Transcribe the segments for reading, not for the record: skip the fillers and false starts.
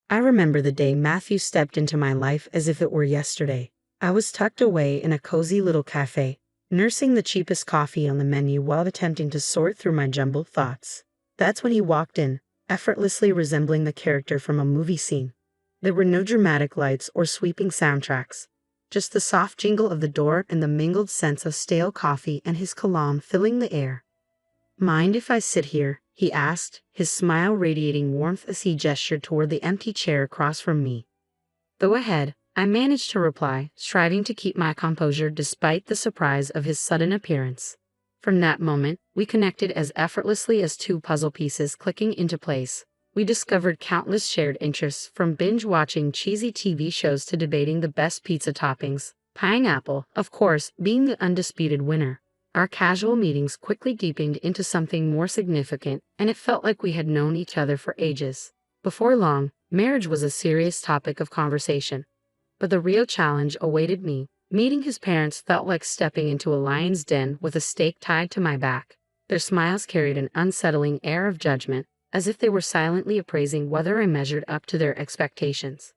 I remember the day Matthew stepped into my life as if it were yesterday. I was tucked away in a cozy little cafe, nursing the cheapest coffee on the menu while attempting to sort through my jumbled thoughts. That's when he walked in, effortlessly resembling the character from a movie scene. There were no dramatic lights or sweeping soundtracks, just the soft jingle of the door and the mingled scents of stale coffee and his cologne filling the air. "Mind if I sit here?" he asked, his smile radiating warmth as he gestured toward the empty chair across from me. "Go ahead," I managed to reply, striving to keep my composure despite the surprise of his sudden appearance. From that moment, we connected as effortlessly as two puzzle pieces clicking into place. We discovered countless shared interests, from binge-watching cheesy TV shows to debating the best pizza toppings, pineapple, of course, being the undisputed winner. Our casual meetings quickly deepened into something more significant, and it felt like we had known each other for ages. Before long, marriage was a serious topic of conversation. But the real challenge awaited me. Meeting his parents felt like stepping into a lion's den with a stake tied to my back. Their smiles carried an unsettling air of judgment, as if they were silently appraising whether I measured up to their expectations.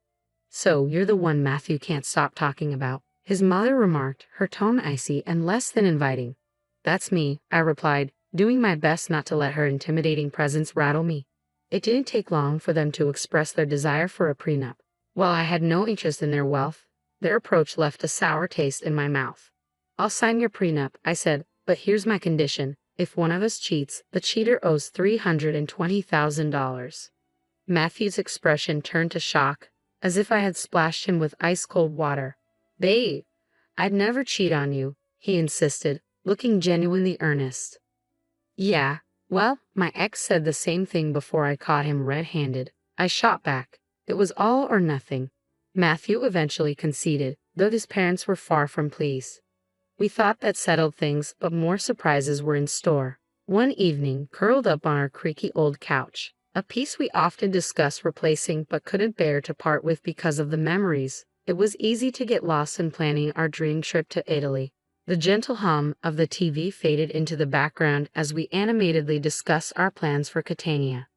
"So, you're the one Matthew can't stop talking about," his mother remarked, her tone icy and less than inviting. "That's me," I replied, doing my best not to let her intimidating presence rattle me. It didn't take long for them to express their desire for a prenup. While I had no interest in their wealth, their approach left a sour taste in my mouth. "I'll sign your prenup," I said, "but here's my condition. If one of us cheats, the cheater owes $320,000. Matthew's expression turned to shock, as if I had splashed him with ice-cold water. "Babe, I'd never cheat on you," he insisted, looking genuinely earnest. "Yeah, well, my ex said the same thing before I caught him red-handed," I shot back. It was all or nothing. Matthew eventually conceded, though his parents were far from pleased. We thought that settled things, but more surprises were in store. One evening, curled up on our creaky old couch, a piece we often discussed replacing but couldn't bear to part with because of the memories, it was easy to get lost in planning our dream trip to Italy. The gentle hum of the TV faded into the background as we animatedly discussed our plans for Catania.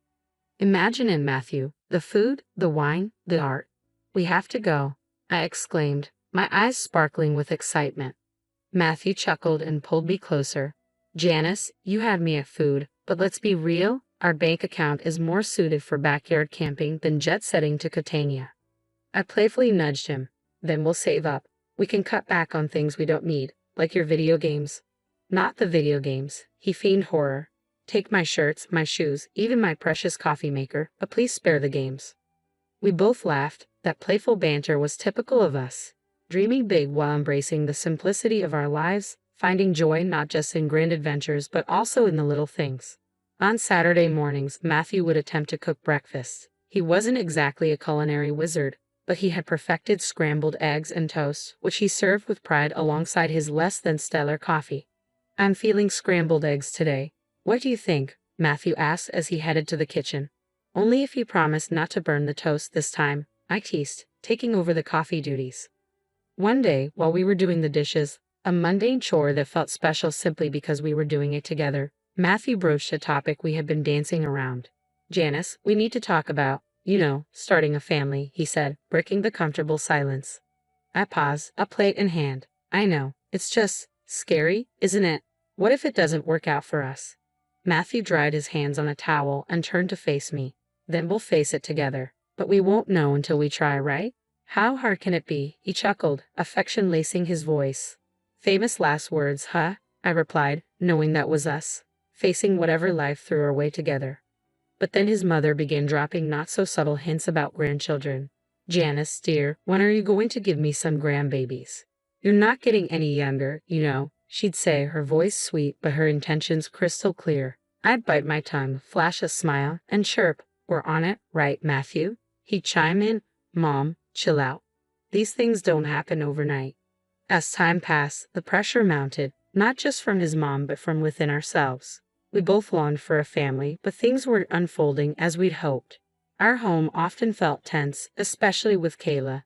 "Imagine it, Matthew. The food, the wine, the art. We have to go," I exclaimed, my eyes sparkling with excitement. Matthew chuckled and pulled me closer. "Janice, you had me at food, but let's be real, our bank account is more suited for backyard camping than jet-setting to Catania." I playfully nudged him. "Then we'll save up. We can cut back on things we don't need, like your video games." "Not the video games," he feigned horror. "Take my shirts, my shoes, even my precious coffee maker, but please spare the games." We both laughed. That playful banter was typical of us. Dreaming big while embracing the simplicity of our lives, finding joy not just in grand adventures but also in the little things. On Saturday mornings, Matthew would attempt to cook breakfast. He wasn't exactly a culinary wizard, but he had perfected scrambled eggs and toast, which he served with pride alongside his less than stellar coffee. "I'm feeling scrambled eggs today. What do you think?" Matthew asked as he headed to the kitchen. "Only if you promise not to burn the toast this time," I teased, taking over the coffee duties. One day, while we were doing the dishes, a mundane chore that felt special simply because we were doing it together, Matthew broached a topic we had been dancing around. "Janice, we need to talk about, starting a family," he said, breaking the comfortable silence. I paused, a plate in hand. "I know, it's just scary, isn't it? What if it doesn't work out for us?" Matthew dried his hands on a towel and turned to face me. "Then we'll face it together. But we won't know until we try, right? How hard can it be?" He chuckled, affection lacing his voice. "Famous last words, huh?" I replied, knowing that was us, facing whatever life threw our way together. But then his mother began dropping not-so-subtle hints about grandchildren. "Janice, dear, when are you going to give me some grandbabies? You're not getting any younger, she'd say, her voice sweet but her intentions crystal clear. I'd bite my tongue, flash a smile, and chirp, "We're on it, right, Matthew?" He'd chime in, "Mom, chill out. These things don't happen overnight." As time passed, the pressure mounted, not just from his mom but from within ourselves. We both longed for a family, but things weren't unfolding as we'd hoped. Our home often felt tense, especially with Kayla,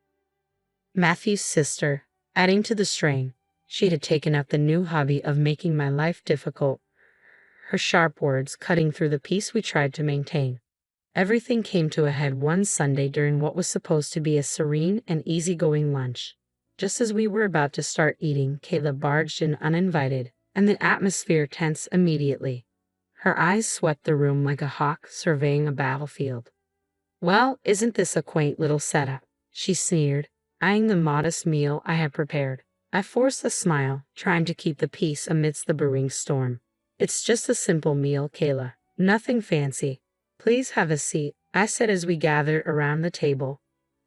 Matthew's sister, adding to the strain. She had taken up the new hobby of making my life difficult, her sharp words cutting through the peace we tried to maintain. Everything came to a head one Sunday during what was supposed to be a serene and easygoing lunch. Just as we were about to start eating, Kayla barged in uninvited, and the atmosphere tensed immediately. Her eyes swept the room like a hawk surveying a battlefield. "Well, isn't this a quaint little setup?" she sneered, eyeing the modest meal I had prepared. I forced a smile, trying to keep the peace amidst the brewing storm. "It's just a simple meal, Kayla. Nothing fancy. Please have a seat," I said as we gathered around the table.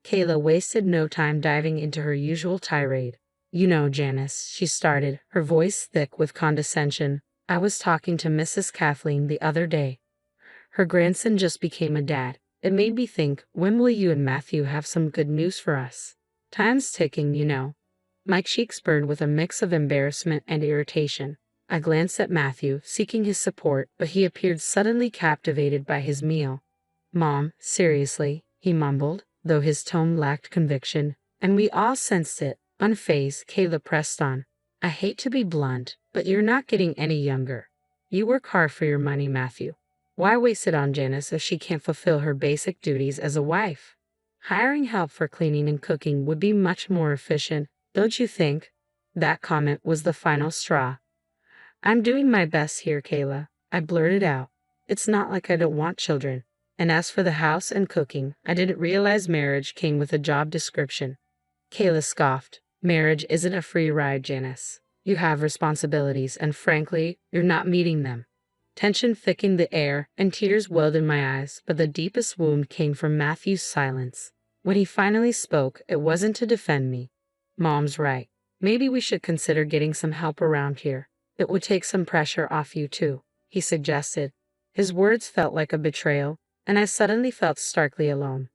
Kayla wasted no time diving into her usual tirade. "You know, Janice," she started, her voice thick with condescension, "I was talking to Mrs. Kathleen the other day. Her grandson just became a dad. It made me think, when will you and Matthew have some good news for us? Time's ticking, you know." My cheeks burned with a mix of embarrassment and irritation. I glanced at Matthew, seeking his support, but he appeared suddenly captivated by his meal. "Mom, seriously," he mumbled, though his tone lacked conviction, and we all sensed it. Unfazed, Kayla pressed on. "I hate to be blunt, but you're not getting any younger. You work hard for your money, Matthew. Why waste it on Janice if she can't fulfill her basic duties as a wife? Hiring help for cleaning and cooking would be much more efficient, don't you think?" That comment was the final straw. "I'm doing my best here, Kayla," I blurted out. "It's not like I don't want children. And as for the house and cooking, I didn't realize marriage came with a job description." Kayla scoffed. "Marriage isn't a free ride, Janice. You have responsibilities, and frankly, you're not meeting them." Tension thickened the air, and tears welled in my eyes, but the deepest wound came from Matthew's silence. When he finally spoke, it wasn't to defend me. "Mom's right. Maybe we should consider getting some help around here. It would take some pressure off you too," he suggested. His words felt like a betrayal, and I suddenly felt starkly alone.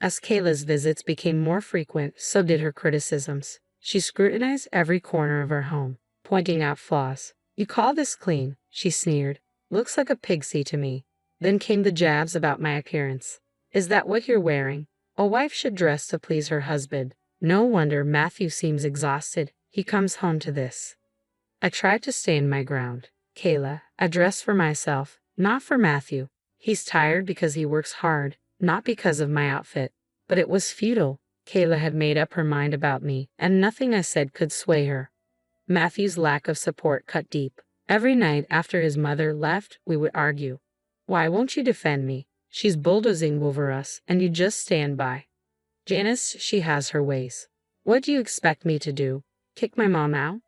As Kayla's visits became more frequent, so did her criticisms. She scrutinized every corner of her home, pointing out flaws. "You call this clean?" she sneered. "Looks like a pixie to me." Then came the jabs about my appearance. "Is that what you're wearing? A wife should dress to please her husband. No wonder Matthew seems exhausted. He comes home to this." I tried to stand my ground. "Kayla, I dress for myself, not for Matthew. He's tired because he works hard, not because of my outfit." But it was futile. Kayla had made up her mind about me, and nothing I said could sway her. Matthew's lack of support cut deep. Every night after his mother left, we would argue. "Why won't you defend me? She's bulldozing over us, and you just stand by." "Janice, she has her ways." "What do you expect me to do? Kick my mom out?"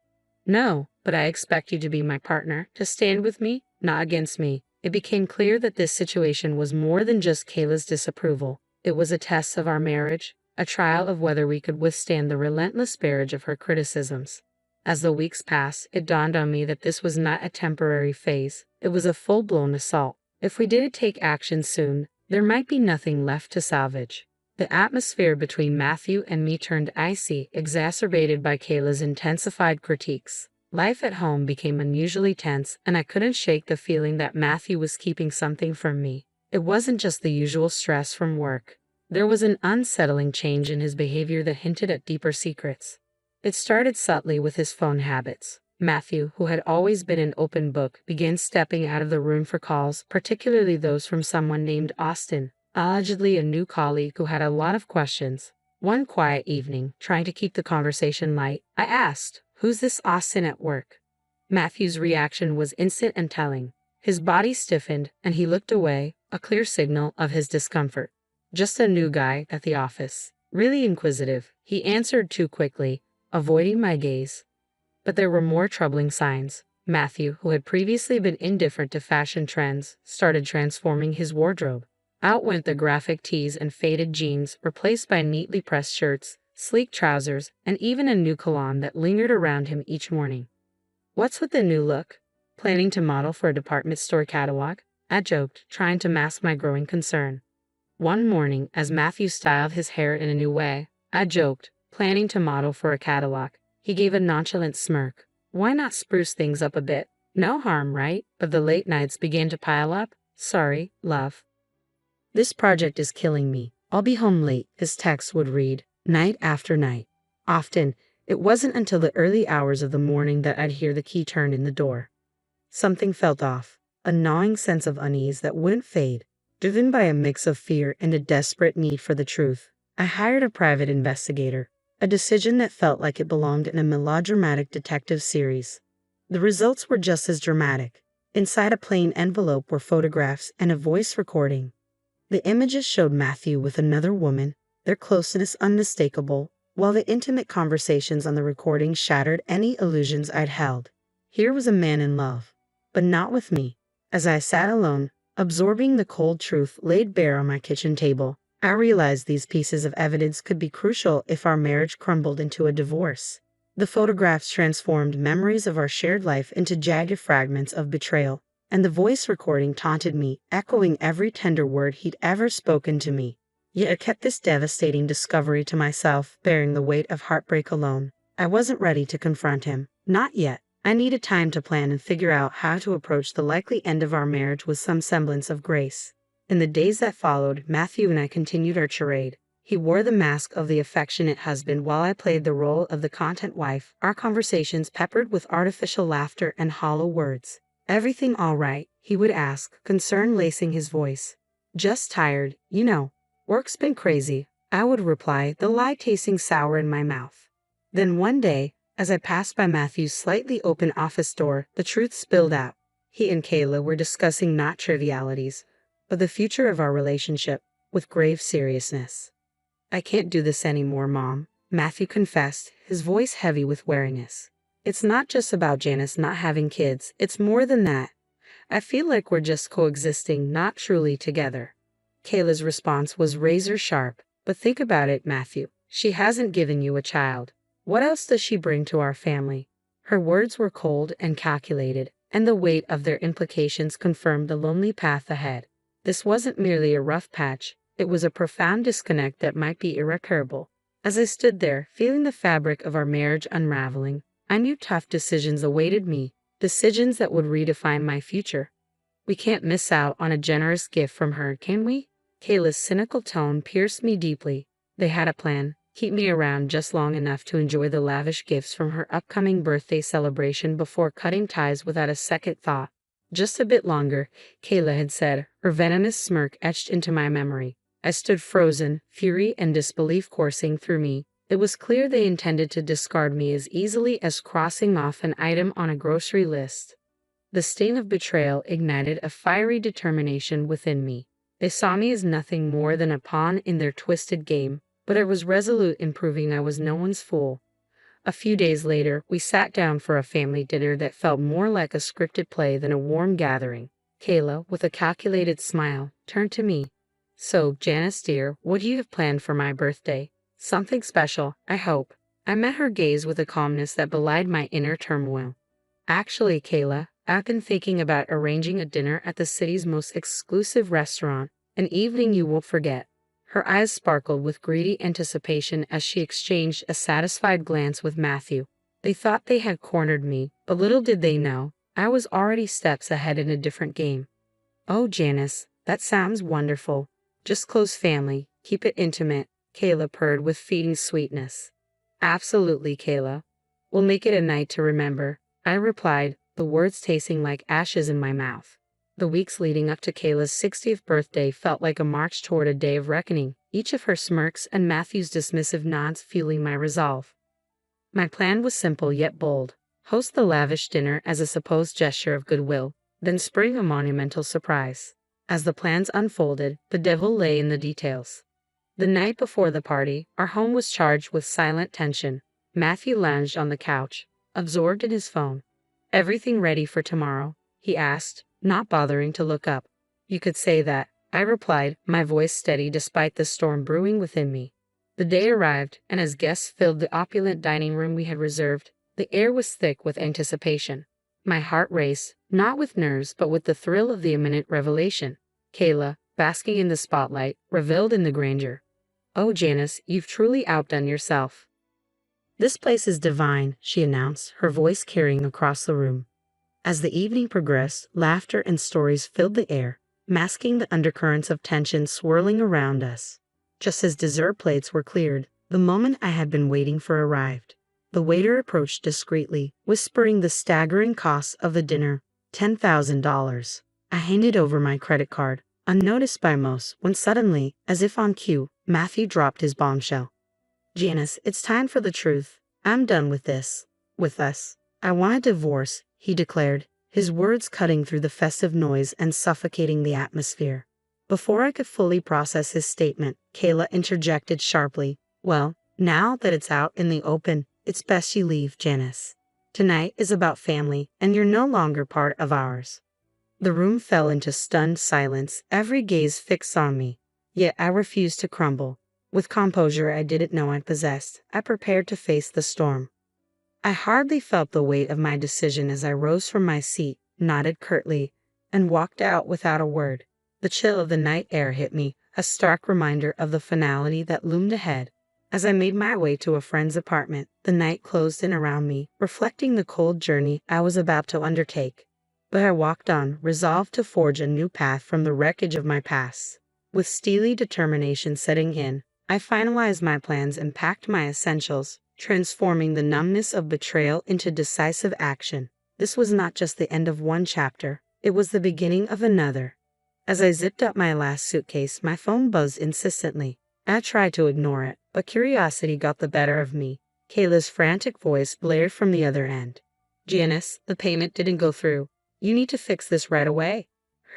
"No, but I expect you to be my partner, to stand with me, not against me." It became clear that this situation was more than just Kayla's disapproval. It was a test of our marriage, a trial of whether we could withstand the relentless barrage of her criticisms. As the weeks passed, it dawned on me that this was not a temporary phase. It was a full-blown assault. If we didn't take action soon, there might be nothing left to salvage. The atmosphere between Matthew and me turned icy, exacerbated by Kayla's intensified critiques. Life at home became unusually tense, and I couldn't shake the feeling that Matthew was keeping something from me. It wasn't just the usual stress from work. There was an unsettling change in his behavior that hinted at deeper secrets. It started subtly with his phone habits. Matthew, who had always been an open book, began stepping out of the room for calls, particularly those from someone named Austin, allegedly a new colleague who had a lot of questions. One quiet evening, trying to keep the conversation light, I asked, "Who's this Austin at work?" Matthew's reaction was instant and telling. His body stiffened, and he looked away, a clear signal of his discomfort. "Just a new guy at the office. Really inquisitive," he answered too quickly, avoiding my gaze. But there were more troubling signs. Matthew, who had previously been indifferent to fashion trends, started transforming his wardrobe. Out went the graphic tees and faded jeans, replaced by neatly pressed shirts, sleek trousers, and even a new cologne that lingered around him each morning. "What's with the new look? Planning to model for a department store catalog?" I joked, trying to mask my growing concern. One morning, as Matthew styled his hair in a new way, I joked, "Planning to model for a catalog." He gave a nonchalant smirk. "Why not spruce things up a bit? No harm, right?" But the late nights began to pile up. "Sorry, love. This project is killing me. I'll be home late," his text would read, night after night. Often, it wasn't until the early hours of the morning that I'd hear the key turned in the door. Something felt off, a gnawing sense of unease that wouldn't fade. Driven by a mix of fear and a desperate need for the truth, I hired a private investigator, a decision that felt like it belonged in a melodramatic detective series. The results were just as dramatic. Inside a plain envelope were photographs and a voice recording. The images showed Matthew with another woman, their closeness unmistakable, while the intimate conversations on the recording shattered any illusions I'd held. Here was a man in love, but not with me. As I sat alone, absorbing the cold truth laid bare on my kitchen table, I realized these pieces of evidence could be crucial if our marriage crumbled into a divorce. The photographs transformed memories of our shared life into jagged fragments of betrayal, and the voice recording taunted me, echoing every tender word he'd ever spoken to me. Yet I kept this devastating discovery to myself, bearing the weight of heartbreak alone. I wasn't ready to confront him. Not yet. I needed time to plan and figure out how to approach the likely end of our marriage with some semblance of grace. In the days that followed, Matthew and I continued our charade. He wore the mask of the affectionate husband while I played the role of the content wife, our conversations peppered with artificial laughter and hollow words. "Everything all right?" he would ask, concern lacing his voice. "Just tired, you know. Work's been crazy," I would reply, the lie tasting sour in my mouth. Then one day, as I passed by Matthew's slightly open office door, the truth spilled out. He and Kayla were discussing not trivialities, but the future of our relationship, with grave seriousness. "I can't do this anymore, Mom," Matthew confessed, his voice heavy with weariness. "It's not just about Janice not having kids, it's more than that. I feel like we're just coexisting, not truly together." Kayla's response was razor sharp. "But think about it, Matthew. She hasn't given you a child. What else does she bring to our family?" Her words were cold and calculated, and the weight of their implications confirmed the lonely path ahead. This wasn't merely a rough patch, it was a profound disconnect that might be irreparable. As I stood there, feeling the fabric of our marriage unraveling, I knew tough decisions awaited me, decisions that would redefine my future. "We can't miss out on a generous gift from her, can we?" Kayla's cynical tone pierced me deeply. They had a plan. Keep me around just long enough to enjoy the lavish gifts from her upcoming birthday celebration before cutting ties without a second thought. "Just a bit longer," Kayla had said, her venomous smirk etched into my memory. I stood frozen, fury and disbelief coursing through me. It was clear they intended to discard me as easily as crossing off an item on a grocery list. The sting of betrayal ignited a fiery determination within me. They saw me as nothing more than a pawn in their twisted game, but I was resolute in proving I was no one's fool. A few days later, we sat down for a family dinner that felt more like a scripted play than a warm gathering. Kayla, with a calculated smile, turned to me. "So, Janice dear, what do you have planned for my birthday? Something special, I hope." I met her gaze with a calmness that belied my inner turmoil. "Actually, Kayla, I've been thinking about arranging a dinner at the city's most exclusive restaurant, an evening you won't forget." Her eyes sparkled with greedy anticipation as she exchanged a satisfied glance with Matthew. They thought they had cornered me, but little did they know, I was already steps ahead in a different game. "Oh, Janice, that sounds wonderful. Just close family, keep it intimate," Kayla purred with feeding sweetness. "Absolutely, Kayla. We'll make it a night to remember," I replied, the words tasting like ashes in my mouth. The weeks leading up to Kayla's 60th birthday felt like a march toward a day of reckoning, each of her smirks and Matthew's dismissive nods fueling my resolve. My plan was simple yet bold. Host the lavish dinner as a supposed gesture of goodwill, then spring a monumental surprise. As the plans unfolded, the devil lay in the details. The night before the party, our home was charged with silent tension. Matthew lounged on the couch, absorbed in his phone. "Everything ready for tomorrow?" he asked, not bothering to look up. "You could say that," I replied, my voice steady despite the storm brewing within me. The day arrived, and as guests filled the opulent dining room we had reserved, the air was thick with anticipation. My heart raced, not with nerves but with the thrill of the imminent revelation. Kayla, basking in the spotlight, reveled in the grandeur. "Oh, Janice, you've truly outdone yourself." "This place is divine," she announced, her voice carrying across the room. As the evening progressed, laughter and stories filled the air, masking the undercurrents of tension swirling around us. Just as dessert plates were cleared, the moment I had been waiting for arrived. The waiter approached discreetly, whispering the staggering costs of the dinner, $10,000. I handed over my credit card, unnoticed by most, when suddenly, as if on cue, Matthew dropped his bombshell. Janice, it's time for the truth. I'm done with this. With us. I want a divorce, he declared, his words cutting through the festive noise and suffocating the atmosphere. Before I could fully process his statement, Kayla interjected sharply, well, now that it's out in the open, it's best you leave, Janice. Tonight is about family, and you're no longer part of ours. The room fell into stunned silence, every gaze fixed on me. Yet I refused to crumble. With composure I didn't know I possessed, I prepared to face the storm. I hardly felt the weight of my decision as I rose from my seat, nodded curtly, and walked out without a word. The chill of the night air hit me, a stark reminder of the finality that loomed ahead. As I made my way to a friend's apartment, the night closed in around me, reflecting the cold journey I was about to undertake. But I walked on, resolved to forge a new path from the wreckage of my past. With steely determination setting in, I finalized my plans and packed my essentials, transforming the numbness of betrayal into decisive action. This was not just the end of one chapter, it was the beginning of another. As I zipped up my last suitcase, my phone buzzed insistently. I tried to ignore it, but curiosity got the better of me. Kayla's frantic voice blared from the other end. Janice, the payment didn't go through. You need to fix this right away.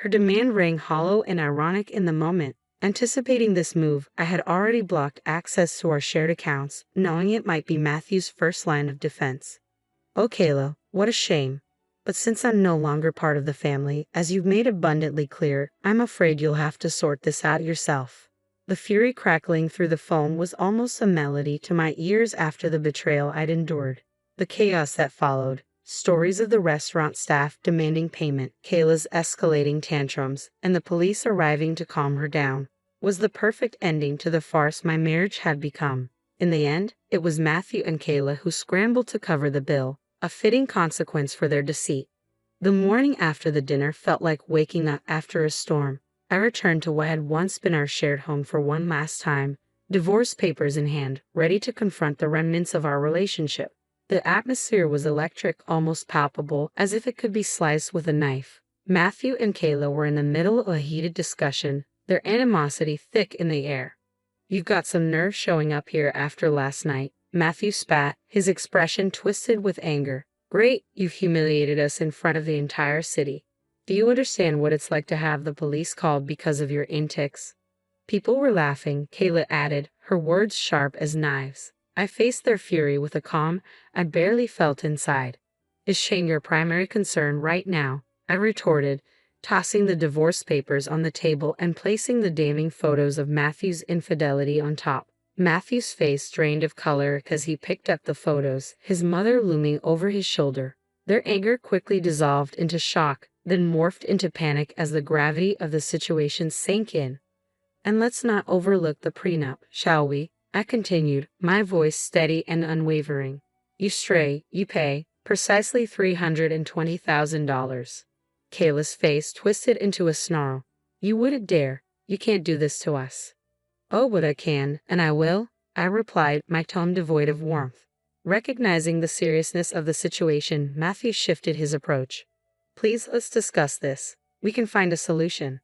Her demand rang hollow and ironic in the moment. Anticipating this move, I had already blocked access to our shared accounts, knowing it might be Matthew's first line of defense. Oh, Kayla, what a shame. But since I'm no longer part of the family, as you've made abundantly clear, I'm afraid you'll have to sort this out yourself. The fury crackling through the phone was almost a melody to my ears after the betrayal I'd endured. The chaos that followed, stories of the restaurant staff demanding payment, Kayla's escalating tantrums, and the police arriving to calm her down, was the perfect ending to the farce my marriage had become. In the end, it was Matthew and Kayla who scrambled to cover the bill, a fitting consequence for their deceit. The morning after the dinner felt like waking up after a storm. I returned to what had once been our shared home for one last time, divorce papers in hand, ready to confront the remnants of our relationship. The atmosphere was electric, almost palpable, as if it could be sliced with a knife. Matthew and Kayla were in the middle of a heated discussion, their animosity thick in the air. You've got some nerve showing up here after last night. Matthew spat, his expression twisted with anger. Great, you've humiliated us in front of the entire city. Do you understand what it's like to have the police called because of your antics? People were laughing, Kayla added, her words sharp as knives. I faced their fury with a calm I barely felt inside. Is shame your primary concern right now? I retorted, tossing the divorce papers on the table and placing the damning photos of Matthew's infidelity on top. Matthew's face drained of color as he picked up the photos, his mother looming over his shoulder. Their anger quickly dissolved into shock, then morphed into panic as the gravity of the situation sank in. And let's not overlook the prenup, shall we? I continued, my voice steady and unwavering. You stray, you pay, precisely $320,000. Kayla's face twisted into a snarl. You wouldn't dare. You can't do this to us. Oh, but I can, and I will, I replied, my tone devoid of warmth. Recognizing the seriousness of the situation, Matthew shifted his approach. Please, let's discuss this. We can find a solution.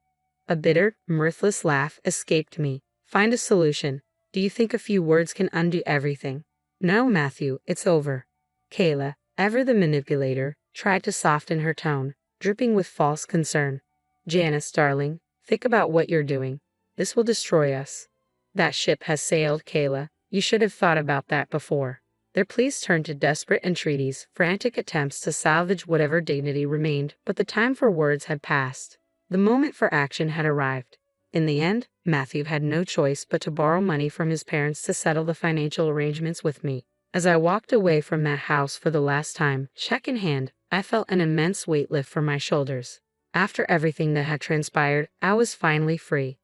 A bitter, mirthless laugh escaped me. Find a solution. Do you think a few words can undo everything? No, Matthew, it's over. Kayla, ever the manipulator, tried to soften her tone, dripping with false concern. Janice, darling, think about what you're doing. This will destroy us. That ship has sailed, Kayla. You should have thought about that before. Their pleas turned to desperate entreaties, frantic attempts to salvage whatever dignity remained, but the time for words had passed. The moment for action had arrived. In the end, Matthew had no choice but to borrow money from his parents to settle the financial arrangements with me. As I walked away from that house for the last time, check in hand, I felt an immense weight lift from my shoulders. After everything that had transpired, I was finally free.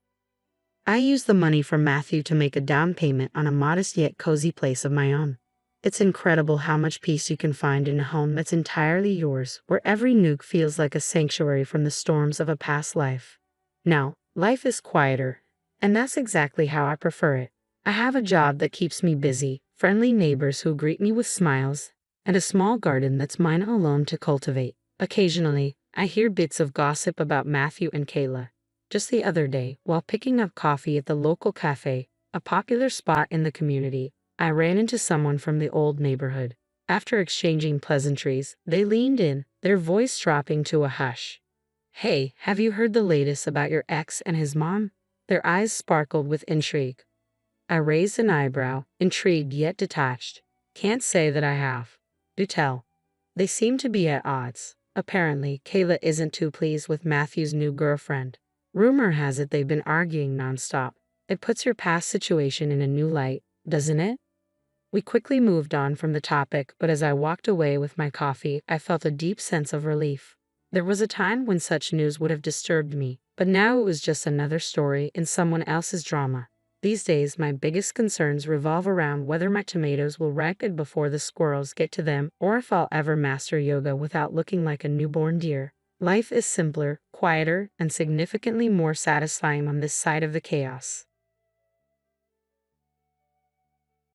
I used the money from Matthew to make a down payment on a modest yet cozy place of my own. It's incredible how much peace you can find in a home that's entirely yours, where every nook feels like a sanctuary from the storms of a past life. Now, life is quieter, and that's exactly how I prefer it. I have a job that keeps me busy, friendly neighbors who greet me with smiles, and a small garden that's mine alone to cultivate. Occasionally, I hear bits of gossip about Matthew and Kayla. Just the other day, while picking up coffee at the local cafe, a popular spot in the community, I ran into someone from the old neighborhood. After exchanging pleasantries, they leaned in, their voice dropping to a hush. "Hey, have you heard the latest about your ex and his mom?" Their eyes sparkled with intrigue. I raised an eyebrow, intrigued yet detached. "Can't say that I have." "Do tell." They seem to be at odds. Apparently, Kayla isn't too pleased with Matthew's new girlfriend. Rumor has it they've been arguing nonstop. It puts your past situation in a new light, doesn't it? We quickly moved on from the topic, but as I walked away with my coffee, I felt a deep sense of relief. There was a time when such news would have disturbed me, but now it was just another story in someone else's drama. These days, my biggest concerns revolve around whether my tomatoes will ripen before the squirrels get to them, or if I'll ever master yoga without looking like a newborn deer. Life is simpler, quieter, and significantly more satisfying on this side of the chaos.